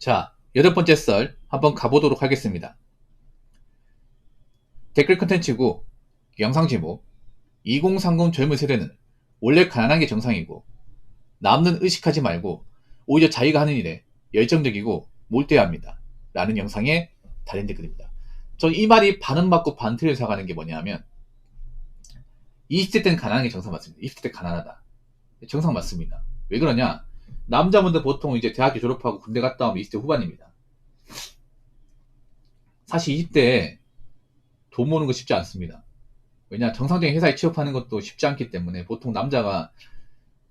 자, 8번째 썰 한번 가보도록 하겠습니다. 댓글 컨텐츠고 영상 제목 2030 젊은 세대는 원래 가난한 게 정상이고 남는 의식하지 말고 오히려 자기가 하는 일에 열정적이고 몰두해야 합니다. 라는 영상에 달린 댓글입니다. 저 이 말이 반은 맞고 반 틀려서 가는 게 뭐냐면 20대 때는 가난한 게 정상 맞습니다. 20대 때 가난하다. 정상 맞습니다. 왜 그러냐? 남자분들 보통 이제 대학교 졸업하고 군대 갔다 오면 20대 후반입니다. 사실 20대에 돈 모으는 거 쉽지 않습니다. 왜냐, 정상적인 회사에 취업하는 것도 쉽지 않기 때문에 보통 남자가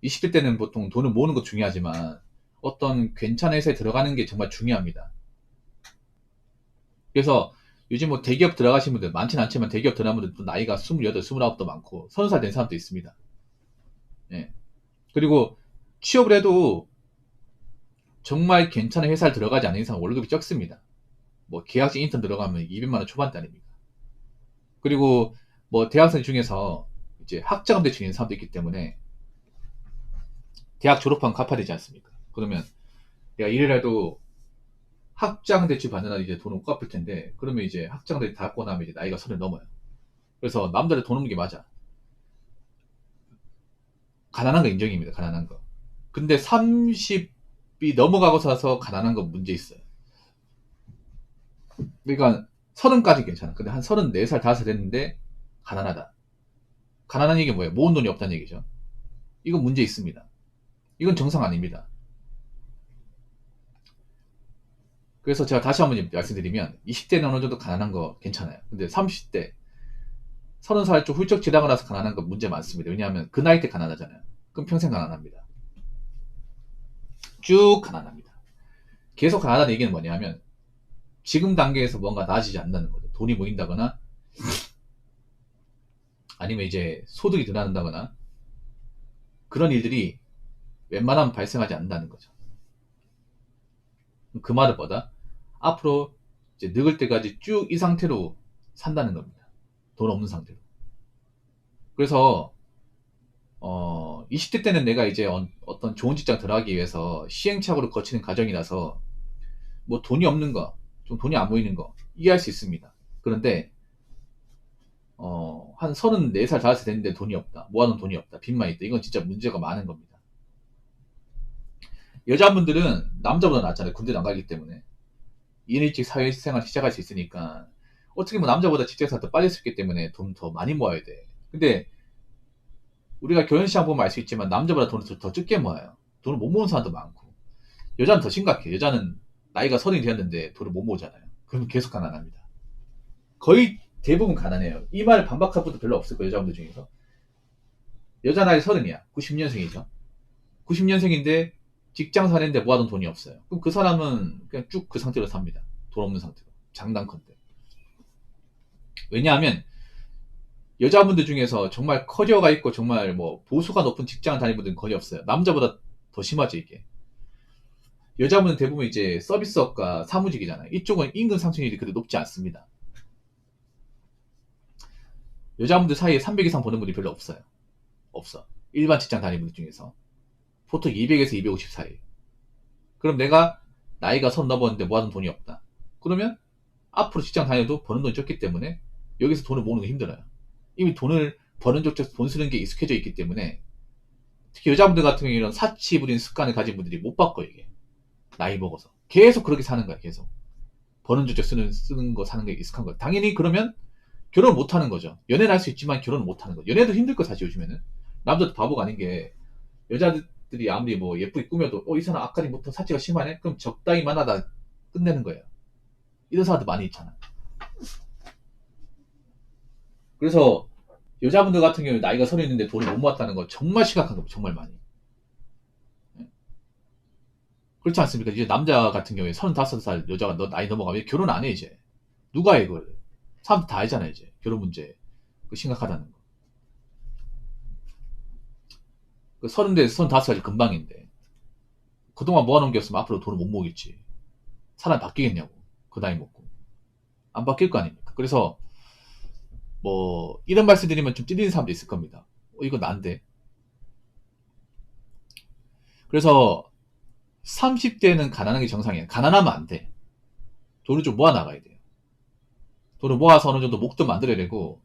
20대 때는 보통 돈을 모으는 거 중요하지만 어떤 괜찮은 회사에 들어가는 게 정말 중요합니다. 그래서 요즘 뭐 대기업 들어가신 분들 많진 않지만 대기업 들어가는 분들도 나이가 28, 29도 많고 30살 된 사람도 있습니다. 예. 그리고 취업을 해도 정말 괜찮은 회사에 들어가지 않는 이상 월급이 적습니다. 뭐 계약직 인턴 들어가면 200만 원 초반대입니다. 그리고 뭐 대학생 중에서 이제 학자금대 중인 사람도 있기 때문에 대학 졸업하면 갚아야 되지 않습니까? 그러면 내가 일을 해도 학장대출 받는 날 이제 돈을 못 갚을 텐데 그러면 이제 학장대출 다 갚고 나면 이제 나이가 30 넘어요. 그래서 남들의 돈 없는 게 맞아. 가난한 거 인정입니다. 가난한 거. 근데 30이 넘어가고 나서 가난한 건 문제 있어요. 그러니까 30까지 괜찮아. 근데 한 34살, 5살 됐는데 가난하다. 가난한 얘기는 뭐예요? 모은 돈이 없다는 얘기죠. 이건 문제 있습니다. 이건 정상 아닙니다. 그래서 제가 다시 한번 말씀드리면 20대는 어느 정도 가난한 거 괜찮아요. 근데 30대, 30살 좀 훌쩍 지나고 나서 가난한 거 문제 많습니다. 왜냐하면 그 나이 때 가난하잖아요. 그럼 평생 가난합니다. 쭉 가난합니다. 계속 가난하다는 얘기는 뭐냐면 지금 단계에서 뭔가 나아지지 않는다는 거죠. 돈이 모인다거나 아니면 이제 소득이 늘어난다거나 그런 일들이 웬만하면 발생하지 않는다는 거죠. 그 말은 뭐다? 앞으로 이제 늙을 때까지 쭉 이 상태로 산다는 겁니다. 돈 없는 상태로. 그래서 20대 때는 내가 이제 어떤 좋은 직장 들어가기 위해서 시행착오를 거치는 과정이라서 뭐 돈이 없는 거, 좀 돈이 안 모이는 거 이해할 수 있습니다. 그런데 한 34살, 5살 됐는데 돈이 없다. 모아놓은 돈이 없다. 빚만 있다. 이건 진짜 문제가 많은 겁니다. 여자분들은 남자보다 낫잖아요. 군대도 안 가기 때문에. 일찍 사회생활 시작할 수 있으니까 어떻게 보면 남자보다 직장생활 더 빨리 했기 때문에 돈 더 많이 모아야 돼. 근데 우리가 결혼시장 보면 알 수 있지만 남자보다 돈을 더 적게 모아요. 돈을 못 모으는 사람도 많고. 여자는 더 심각해. 여자는 나이가 30이 되었는데 돈을 못 모으잖아요. 그럼 계속 가난합니다. 거의 대부분 가난해요. 이 말을 반박할 분도 별로 없을 거예요. 여자분들 중에서. 여자 나이 30이야. 90년생이죠. 90년생인데 직장 사는데 모아둔 돈이 없어요. 그럼 그 사람은 그냥 쭉 그 상태로 삽니다. 돈 없는 상태로. 장단컨대. 왜냐하면 여자분들 중에서 정말 커리어가 있고 정말 뭐 보수가 높은 직장을 다니는 분들은 거의 없어요. 남자보다 더 심하죠, 이게. 여자분은 대부분 이제 서비스업과 사무직이잖아요. 이쪽은 임금 상승률이 그렇게 높지 않습니다. 여자분들 사이에 300 이상 버는 분이 별로 없어요. 없어. 일반 직장 다니는 분들 중에서. 보통 200에서 250 사이. 그럼 내가 나이가 30 넘었는데 모아둔 돈이 없다. 그러면 앞으로 직장 다녀도 버는 돈이 적기 때문에 여기서 돈을 모으는 게 힘들어요. 이미 돈을 버는 쪽에서 돈 쓰는 게 익숙해져 있기 때문에 특히 여자분들 같은 경우에는 사치 부린 습관을 가진 분들이 못 바꿔요, 이게. 나이 먹어서. 계속 그렇게 사는 거야, 계속. 버는 쪽에 쓰는 거 사는 게 익숙한 거야. 당연히 그러면 결혼 못 하는 거죠. 연애는 할 수 있지만 결혼을 못 하는 거죠. 연애도 힘들 거 사실 요즘에는. 남자도 바보가 아닌 게 여자들이 아무리 뭐 예쁘게 꾸며도 이 사람 앞가림부터 사치가 심하네? 그럼 적당히만 하다 끝내는 거예요. 이런 사람들 많이 있잖아. 그래서 여자분들 같은 경우에 나이가 30 있는데 돈을 못 모았다는 거 정말 심각한 겁니다. 정말 많이. 그렇지 않습니까? 이제 남자 같은 경우에 35살 여자가 너 나이 넘어가면 결혼 안 해, 이제. 누가 해, 그걸. 사람들 다 알잖아, 이제. 결혼 문제. 그 심각하다는 거. 그 30대에서 35살이 금방인데. 그동안 모아놓은 게 없으면 앞으로 돈을 못 모으겠지. 사람이 바뀌겠냐고. 그 나이 먹고. 안 바뀔 거 아닙니까? 그래서, 뭐, 이런 말씀 드리면 좀 찔리는 사람도 있을 겁니다. 이거 난데. 그래서, 30대는 가난한 게 정상이야. 가난하면 안 돼. 돈을 좀 모아 나가야 돼요. 돈을 모아서 어느 정도 목돈 만들어야 되고,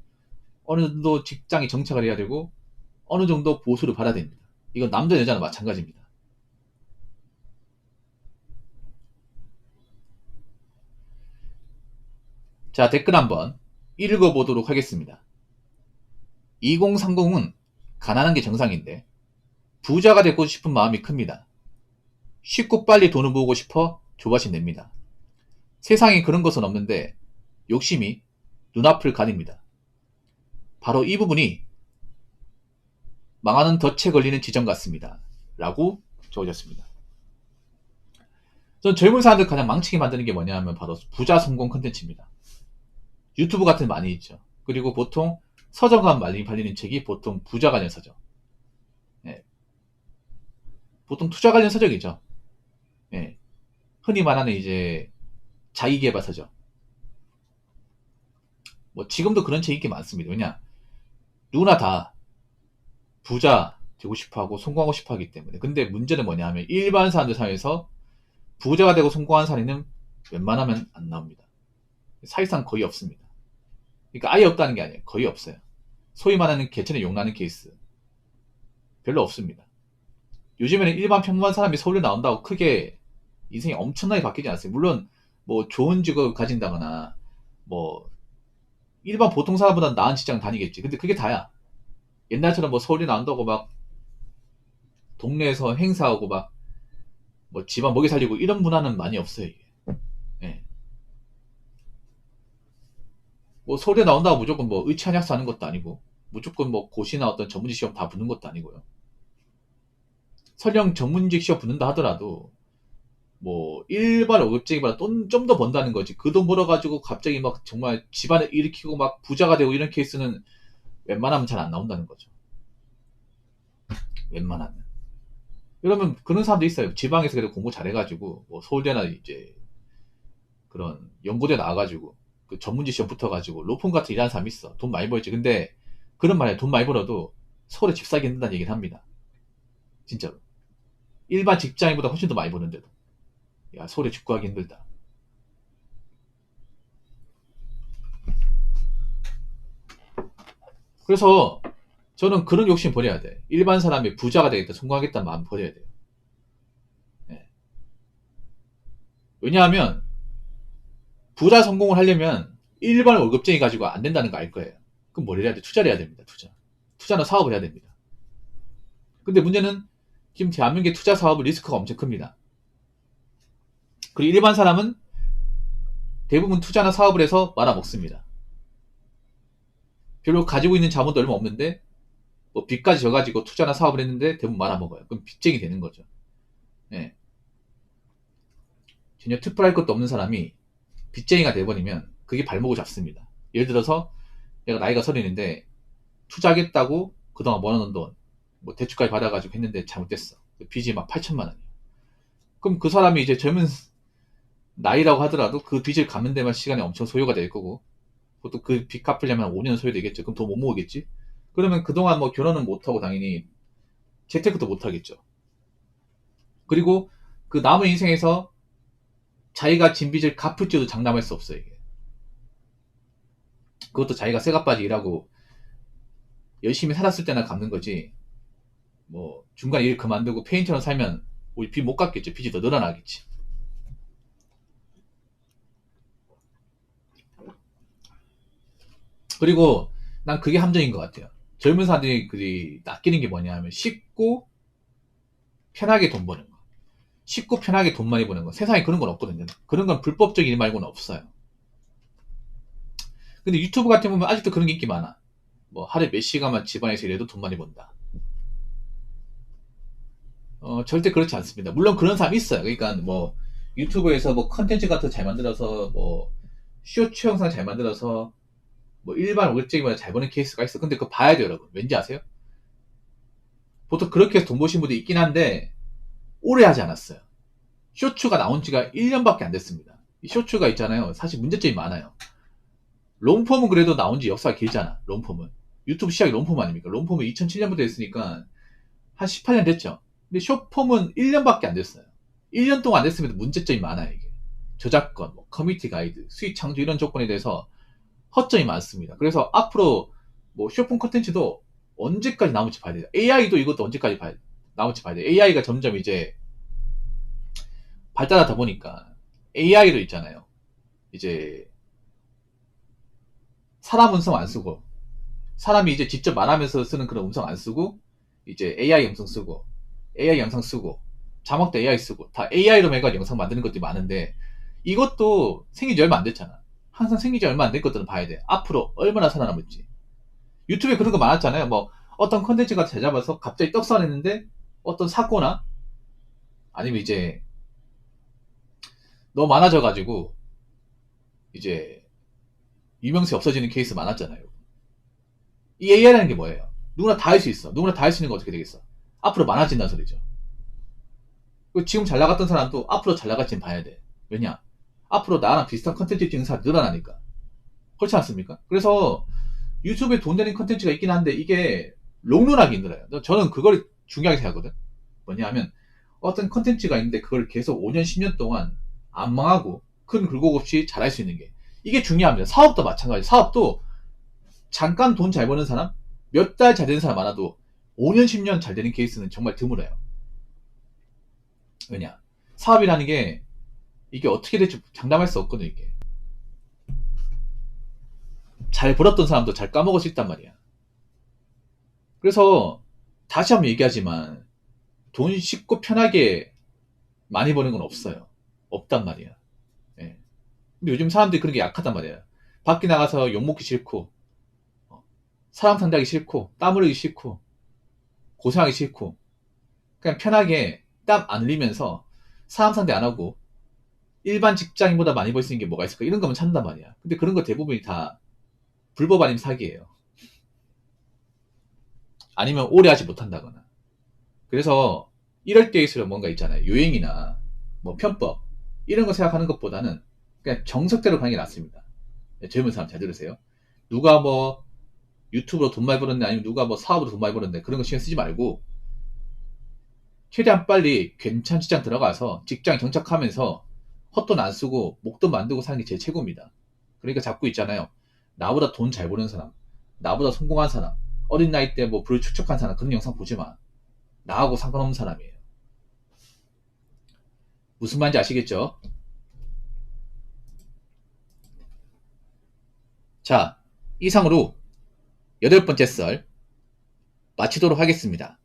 어느 정도 직장에 정착을 해야 되고, 어느 정도 보수를 받아야 됩니다. 이건 남자 여자는 마찬가지입니다. 자, 댓글 한번 읽어보도록 하겠습니다. 2030은 가난한 게 정상인데 부자가 되고 싶은 마음이 큽니다. 쉽고 빨리 돈을 모으고 싶어 조바심 냅니다. 세상에 그런 것은 없는데 욕심이 눈앞을 가립니다. 바로 이 부분이 망하는 덫에 걸리는 지점 같습니다. 라고 적어졌습니다. 전 젊은 사람들 가장 망치게 만드는 게 뭐냐 하면 바로 부자 성공 컨텐츠입니다. 유튜브 같은 데 많이 있죠. 그리고 보통 서점과 많이 팔리는 책이 보통 부자 관련 서적. 예. 보통 투자 관련 서적이죠. 예. 흔히 말하는 이제 자기계발 서적. 뭐 지금도 그런 책이 꽤 많습니다. 왜냐? 누구나 다 부자 되고 싶어하고 성공하고 싶어하기 때문에. 근데 문제는 뭐냐 하면 일반 사람들 사이에서 부자가 되고 성공한 사례는 웬만하면 안 나옵니다. 사실상 거의 없습니다. 그러니까 아예 없다는 게 아니에요. 거의 없어요. 소위 말하는 개천에 용나는 케이스 별로 없습니다. 요즘에는 일반 평범한 사람이 서울에 나온다고 크게 인생이 엄청나게 바뀌지 않았어요. 물론 뭐 좋은 직업을 가진다거나 뭐 일반 보통 사람보다 나은 직장 다니겠지. 근데 그게 다야. 옛날처럼 뭐 서울에 나온다고 막 동네에서 행사하고 막 뭐 집안 먹여 살리고 이런 문화는 많이 없어요. 이게. 예. 뭐 서울에 나온다고 무조건 뭐 의치한약수 하는 것도 아니고 무조건 뭐 고시나 어떤 전문직 시험 다 붙는 것도 아니고요. 설령 전문직 시험 붙는다 하더라도 뭐 일반 월급쟁이보다 돈 좀 더 번다는 거지. 그 돈 벌어가지고 갑자기 막 정말 집안을 일으키고 막 부자가 되고 이런 케이스는 웬만하면 잘 안 나온다는 거죠. 웬만하면. 그러면 그런 사람도 있어요. 지방에서 그래도 공부 잘해가지고 뭐 서울대나 이제 그런 연고대 나와가지고 그 전문직 시험 붙어가지고 로펌 같은 일하는 사람이 있어. 돈 많이 벌지. 근데 그런 말에 돈 많이 벌어도 서울에 집 사기 힘들다는 얘기를 합니다. 진짜로. 일반 직장인보다 훨씬 더 많이 버는데도. 야, 서울에 집 구하기 힘들다. 그래서 저는 그런 욕심 버려야 돼. 일반 사람이 부자가 되겠다, 성공하겠다는 마음 버려야 돼요. 네. 왜냐하면 부자 성공을 하려면 일반 월급쟁이 가지고 안 된다는 거 알 거예요. 그럼 뭘 해야 돼? 투자를 해야 됩니다. 투자. 투자나 사업을 해야 됩니다. 근데 문제는 지금 대한민국의 투자 사업은 리스크가 엄청 큽니다. 그리고 일반 사람은 대부분 투자나 사업을 해서 말아먹습니다. 별로 가지고 있는 자본도 얼마 없는데 뭐 빚까지 져가지고 투자나 사업을 했는데 대부분 말아먹어요. 그럼 빚쟁이 되는 거죠. 예. 전혀 특별할 것도 없는 사람이 빚쟁이가 돼버리면 그게 발목을 잡습니다. 예를 들어서 내가 나이가 30인데 투자하겠다고 그동안 모아놓은 돈 뭐 대출까지 받아가지고 했는데 잘못됐어. 빚이 막 8천만 원이에요. 그럼 그 사람이 이제 젊은 나이라고 하더라도 그 빚을 갚는 데만 시간이 엄청 소요가 될 거고 보통 그 빚 갚으려면 5년 소요되겠죠. 그럼 더 못 모으겠지. 그러면 그동안 뭐 결혼은 못하고 당연히 재테크도 못하겠죠. 그리고 그 남은 인생에서 자기가 진 빚을 갚을지도 장담할 수 없어요. 이게. 그것도 자기가 쇠가빠지 일하고 열심히 살았을 때나 갚는 거지. 뭐 중간에 일 그만두고 페인처럼 살면 우리 빚 못 갚겠죠. 빚이 더 늘어나겠지. 그리고 난 그게 함정인 것 같아요. 젊은 사람들이 낚이는 게 뭐냐 하면 쉽고 편하게 돈 버는 거. 쉽고 편하게 돈 많이 버는 거. 세상에 그런 건 없거든요. 그런 건 불법적인 일 말고는 없어요. 근데 유튜브 같은 거 보면 아직도 그런 게 인기 많아. 뭐 하루에 몇 시간만 집안에서 일해도 돈 많이 번다. 절대 그렇지 않습니다. 물론 그런 사람이 있어요. 그러니까 뭐 유튜브에서 뭐 컨텐츠 같은 거 잘 만들어서 뭐 쇼츠 영상 잘 만들어서 뭐 일반 월급쟁이보다 잘 버는 케이스가 있어. 근데 그거 봐야 돼요, 여러분. 왠지 아세요? 보통 그렇게 해서 돈 버신 분도 있긴 한데 오래 하지 않았어요. 쇼츠가 나온 지가 1년밖에 안 됐습니다. 이 쇼츠가 있잖아요. 사실 문제점이 많아요. 롱폼은 그래도 나온 지 역사가 길잖아. 롱폼은. 유튜브 시작이 롱폼 아닙니까? 롱폼은 2007년부터 했으니까 한 18년 됐죠. 근데 숏폼은 1년밖에 안 됐어요. 1년 동안 안 됐음에도 문제점이 많아요. 이게 저작권, 뭐 커뮤니티 가이드, 수익 창조 이런 조건에 대해서 허점이 많습니다. 그래서 앞으로 뭐 쇼핑 컨텐츠도 언제까지 나올지 봐야 돼요. AI도 이것도 언제까지 나올지 봐야 돼요. AI가 점점 이제 발달하다 보니까 AI로 있잖아요. 이제 사람 음성 안 쓰고 사람이 이제 직접 말하면서 쓰는 그런 음성 안 쓰고 이제 AI 음성 쓰고 AI 영상 쓰고 자막도 AI 쓰고 다 AI로 해가 영상 만드는 것들이 많은데 이것도 생긴 지 얼마 안 됐잖아. 항상 생긴 지 얼마 안 된 것들은 봐야 돼. 앞으로 얼마나 살아남을지. 유튜브에 그런 거 많았잖아요. 뭐 어떤 컨텐츠가 잘 잡아서 갑자기 떡상했는데 어떤 사고나 아니면 이제 너무 많아져가지고 이제 유명세 없어지는 케이스 많았잖아요. 이 AI라는 게 뭐예요? 누구나 다 할 수 있어. 누구나 다 할 수 있는 거 어떻게 되겠어? 앞으로 많아진다는 소리죠. 지금 잘 나갔던 사람도 앞으로 잘 나갈지는 봐야 돼. 왜냐? 앞으로 나랑 비슷한 컨텐츠 찍는 사람이 늘어나니까. 그렇지 않습니까? 그래서 유튜브에 돈 되는 컨텐츠가 있긴 한데 이게 롱런하기 힘들어요. 저는 그걸 중요하게 생각하거든. 뭐냐면 어떤 컨텐츠가 있는데 그걸 계속 5년, 10년 동안 안 망하고 큰 굴곡 없이 잘할 수 있는 게 이게 중요합니다. 사업도 마찬가지. 사업도 잠깐 돈 잘 버는 사람, 몇 달 잘 되는 사람 많아도 5년, 10년 잘 되는 케이스는 정말 드물어요. 왜냐? 사업이라는 게 이게 어떻게 될지 장담할 수 없거든. 이게 잘 벌었던 사람도 잘 까먹을 수 있단 말이야. 그래서 다시 한번 얘기하지만 돈 쉽고 편하게 많이 버는 건 없어요. 없단 말이야. 예. 근데 요즘 사람들이 그런 게 약하단 말이야. 밖에 나가서 욕먹기 싫고 사람 상대하기 싫고 땀 흘리기 싫고 고생하기 싫고 그냥 편하게 땀 안 흘리면서 사람 상대 안 하고 일반 직장인보다 많이 벌 수 있는 게 뭐가 있을까? 이런 거면 찾는단 말이야. 근데 그런 거 대부분이 다 불법 아니면 사기예요. 아니면 오래 하지 못한다거나. 그래서 이럴 때일수록 뭔가 있잖아요. 유행이나 뭐 편법 이런 거 생각하는 것보다는 그냥 정석대로 가는 게 낫습니다. 젊은 사람 잘 들으세요. 누가 뭐 유튜브로 돈 많이 벌었네 아니면 누가 뭐 사업으로 돈 많이 벌었네 그런 거 신경 쓰지 말고 최대한 빨리 괜찮은 직장 들어가서 직장 정착하면서 헛돈 안 쓰고 목돈 만들고 사는 게 제일 최고입니다. 그러니까 자꾸 있잖아요. 나보다 돈 잘 버는 사람, 나보다 성공한 사람, 어린 나이 때 뭐 불축척한 사람 그런 영상 보지 마. 나하고 상관없는 사람이에요. 무슨 말인지 아시겠죠? 자, 이상으로 8번째 썰 마치도록 하겠습니다.